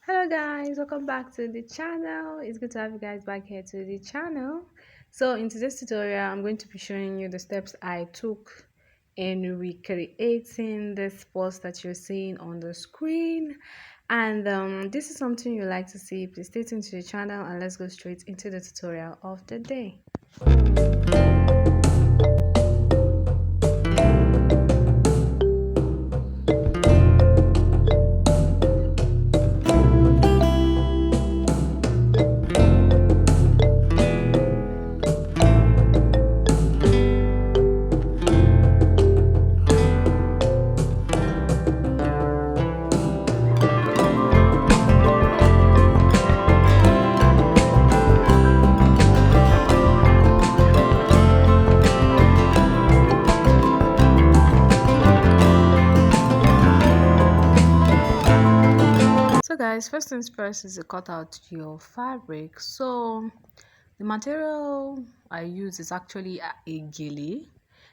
Hello guys, welcome back to the channel. It's good to have you guys back here to the channel. So in today's tutorial, I'm going to be showing you the steps I took in recreating this post that you're seeing on the screen. And this is something you like to see. Please stay tuned to the channel and let's go straight into the tutorial of the day. So guys, first things first is to cut out your fabric. So the material I use is actually a gele.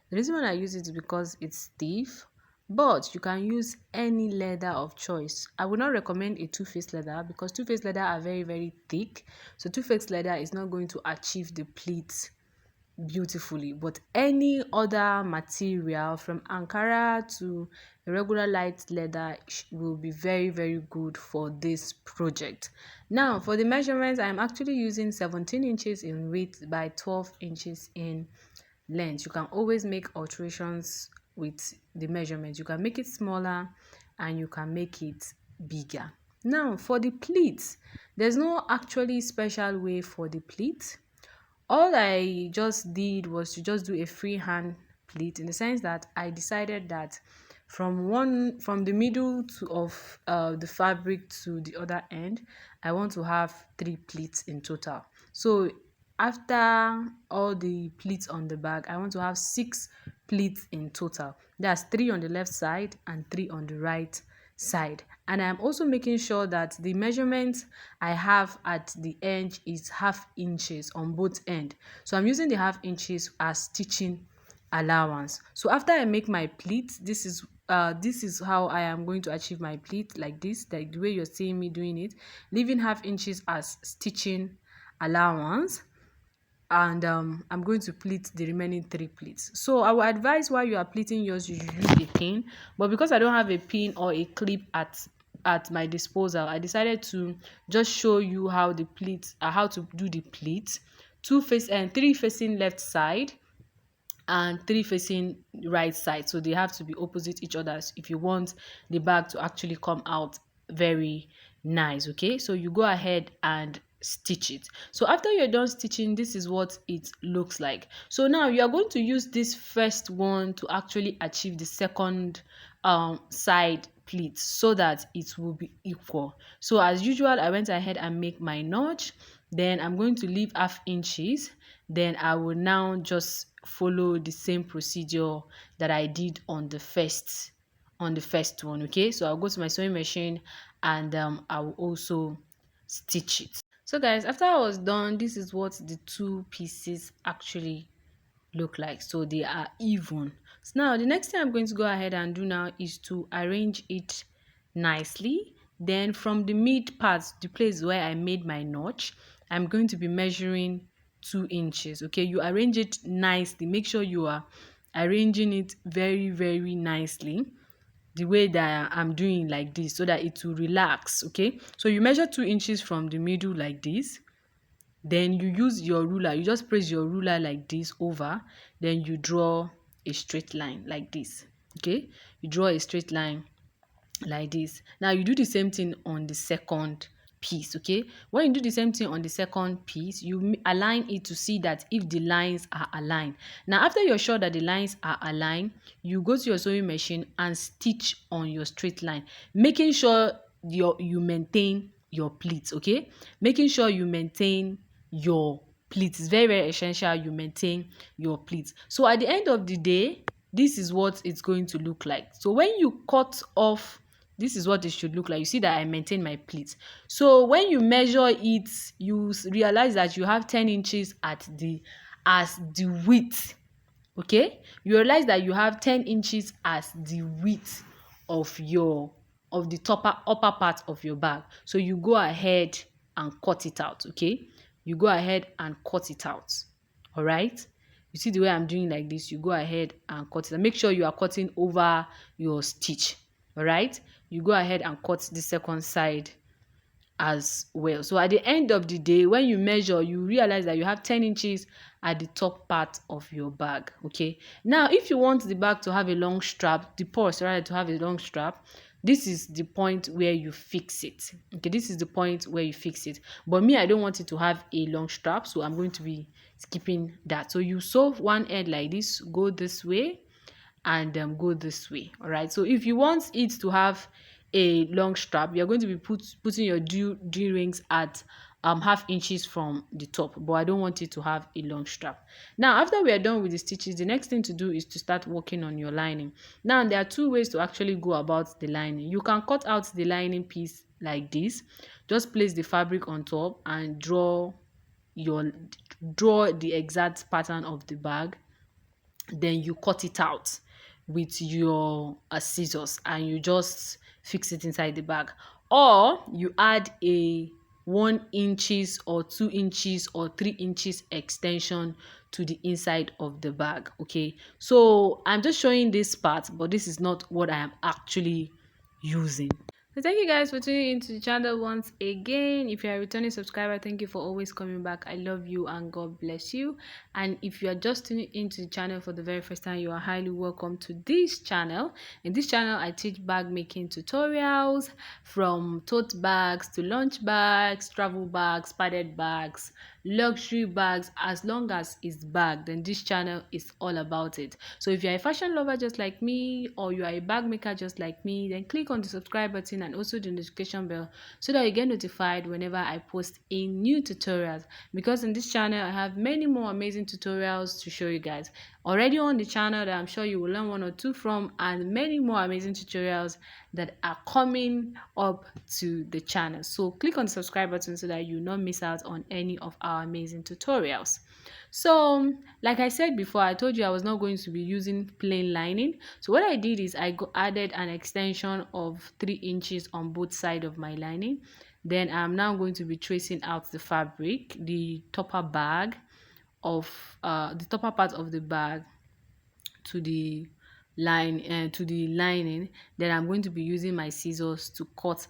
The reason why I use it is because it's stiff, but you can use any leather of choice. I would not recommend a two-faced leather because two-faced leather are very thick. So two-faced leather is not going to achieve the pleats beautifully, but any other material from Ankara to a regular light leather will be very good for this project. Now for the measurements, I'm actually using 17 inches in width by 12 inches in length. You can always make alterations with the measurements. You can make it smaller and you can make it bigger. Now for the pleats, there's no actually special way for the pleats. All I just did was to just do a freehand pleat, in the sense that I decided that from the middle of the fabric to the other end, I want to have 3 pleats in total. So after all the pleats on the back, I want to have 6 pleats in total. That's 3 on the left side and 3 on the right side. And I'm also making sure that the measurement I have at the edge is half inches on both ends. So I'm using the half inches as stitching allowance. So after I make my pleat, this is how I am going to achieve my pleat, like this, like the way you're seeing me doing it, leaving half inches as stitching allowance. And I'm going to pleat the remaining 3 pleats. So I will advise, while you are pleating yours, you should use a pin, but because I don't have a pin or a clip at my disposal, I decided to just show you how the pleats how to do the pleats. 3 facing left side and 3 facing right side, so they have to be opposite each other if you want the bag to actually come out very nice. Okay, so you go ahead and stitch it. So after you're done stitching, this is what it looks like. So now you are going to use this first one to actually achieve the second side pleat, so that it will be equal. So as usual, I went ahead and make my notch. Then I'm going to leave half inches. Then I will now just follow the same procedure that I did on the first one. Okay, so I'll go to my sewing machine and I will also stitch it. So guys, after I was done, this is what the 2 pieces actually look like. So they are even. So now the next thing I'm going to go ahead and do now is to arrange it nicely. Then from the mid part, the place where I made my notch, I'm going to be measuring 2 inches. Okay, you arrange it nicely. Make sure you are arranging it very nicely, the way that I'm doing like this, so that it will relax. Okay, so you measure 2 inches from the middle like this. Then you use your ruler, you just press your ruler like this over, then you draw a straight line like this. Okay, you draw a straight line like this. Now you do the same thing on the second piece. Okay, when you do the same thing on the second piece, you align it to see that if the lines are aligned. Now after you're sure that the lines are aligned, you go to your sewing machine and stitch on your straight line, making sure you maintain your pleats. Okay, making sure you maintain your pleats. It's very essential you maintain your pleats. So at the end of the day, this is what it's going to look like. So when you cut off, this is what it should look like. You see that I maintain my pleats. So when you measure it, you realize that you have 10 inches as the width. Okay, you realize that you have 10 inches as the width of your of the upper part of your bag. So you go ahead and cut it out, okay? You go ahead and cut it out. All right? You see the way I'm doing like this, you go ahead and cut it. Make sure you are cutting over your stitch. All right? You go ahead and cut the second side as well. So at the end of the day, when you measure, you realize that you have 10 inches at the top part of your bag. Okay. Now, if you want the bag to have a long strap, the purse rather to have a long strap, this is the point where you fix it. Okay, this is the point where you fix it. But me, I don't want it to have a long strap, so I'm going to be skipping that. So you sew one end like this, go this way, and go this way. All right, so if you want it to have a long strap, you're going to be putting your D rings at half inches from the top, but I don't want it to have a long strap. Now, after we are done with the stitches, the next thing to do is to start working on your lining. Now, there are two ways to actually go about the lining. You can cut out the lining piece like this. Just place the fabric on top and draw the exact pattern of the bag, then you cut it out with your scissors and you just fix it inside the bag, or you add a 1 inches or 2 inches or 3 inches extension to the inside of the bag. Okay, so I'm just showing this part, but this is not what I am actually using. So thank you guys for tuning into the channel once again. If you're a returning subscriber, thank you for always coming back. I love you and God bless you. And if you are just tuning into the channel for the very first time, you are highly welcome to this channel. In this channel, I teach bag making tutorials, from tote bags to lunch bags, travel bags, padded bags, luxury bags. As long as it's bag, then this channel is all about it. So if you're a fashion lover just like me, or you are a bag maker just like me, then click on the subscribe button and also the notification bell so that you get notified whenever I post a new tutorials, because in this channel I have many more amazing tutorials to show you guys already on the channel that I'm sure you will learn one or two from, and many more amazing tutorials that are coming up to the channel. So click on the subscribe button so that you not miss out on any of our amazing tutorials. So like I said before, I told you I was not going to be using plain lining. So what I did is I added an extension of 3 inches on both sides of my lining. Then I'm now going to be tracing out the fabric, the topper part of the bag to the to the lining. Then I'm going to be using my scissors to cut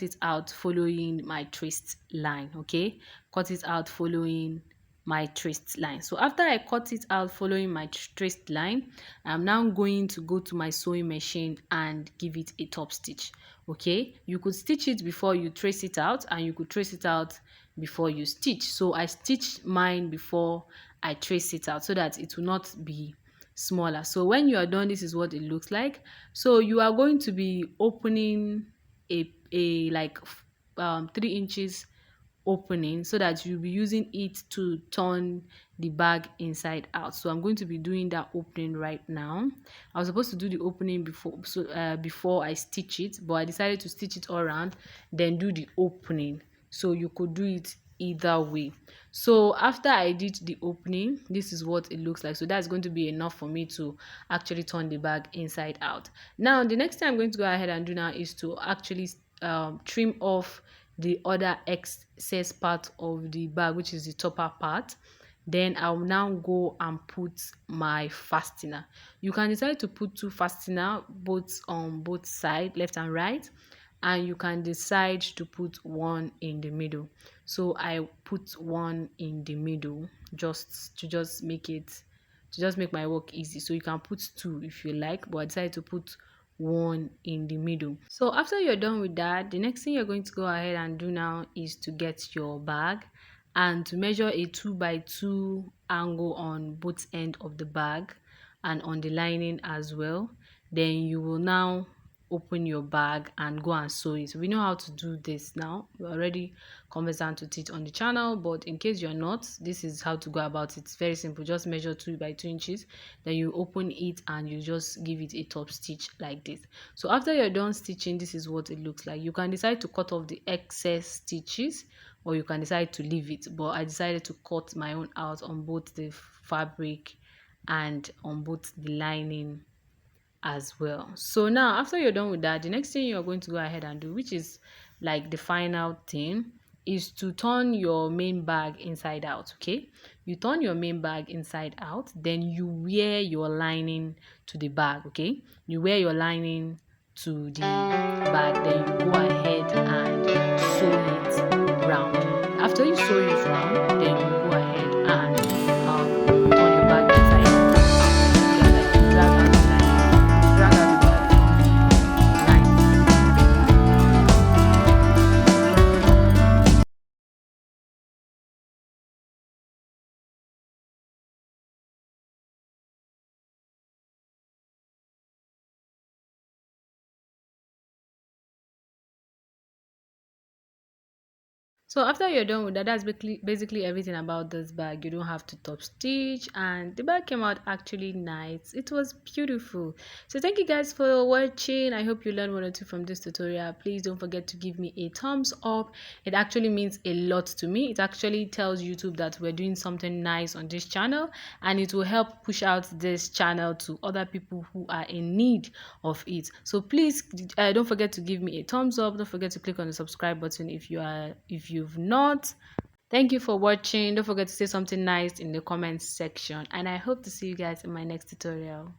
it out following my traced line. Okay, cut it out following my traced line. So after I cut it out following my traced line, I'm now going to go to my sewing machine and give it a top stitch. Okay, you could stitch it before you trace it out, and you could trace it out before you stitch. So I stitched mine before I trace it out so that it will not be smaller. So when you are done, this is what it looks like. So you are going to be opening a like 3 inches opening so that you'll be using it to turn the bag inside out. So I'm going to be doing that opening right now. I was supposed to do the opening before I stitch it, but I decided to stitch it all around, then do the opening. So you could do it either way. So after I did the opening, this is what it looks like. So that's going to be enough for me to actually turn the bag inside out. Now the next thing I'm going to go ahead and do now is to actually trim off the other excess part of the bag, which is the topper part. Then I'll now go and put my fastener. You can decide to put 2 fastener, both on both sides, left and right, and you can decide to put one in the middle. So I put one in the middle just make my work easy. So you can put 2 if you like, but I decided to put one in the middle. So after you're done with that, the next thing you're going to go ahead and do now is to get your bag and to measure a 2x2 angle on both end of the bag and on the lining as well. Then you will now open your bag and go and sew it. We know how to do this now. We're already conversant to teach on the channel, but in case you're not, this is how to go about it. It's very simple. Just measure 2x2 inches, then you open it and you just give it a top stitch like this. So after you're done stitching, this is what it looks like. You can decide to cut off the excess stitches, or you can decide to leave it, but I decided to cut my own out on both the fabric and on both the lining as well. So now after you're done with that, the next thing you're going to go ahead and do, which is like the final thing, is to turn your main bag inside out. Okay, you turn your main bag inside out, then you wear your lining to the bag. Okay, you wear your lining to the bag, then you go ahead and sew it round. After you sew it round, then you go ahead and turn your bag inside out. Just like you drag out the lining, drag out the bag from the line. So after you're done with that, that's basically everything about this bag. You don't have to top stitch, and the bag came out actually nice. It was beautiful. So thank you guys for watching. I hope you learned one or two from this tutorial. Please don't forget to give me a thumbs up. It actually means a lot to me. It actually tells YouTube that we're doing something nice on this channel, and it will help push out this channel to other people who are in need of it. So please don't forget to give me a thumbs up. Don't forget to click on the subscribe button if you've not. Thank you for watching. Don't forget to say something nice in the comments section, and I hope to see you guys in my next tutorial.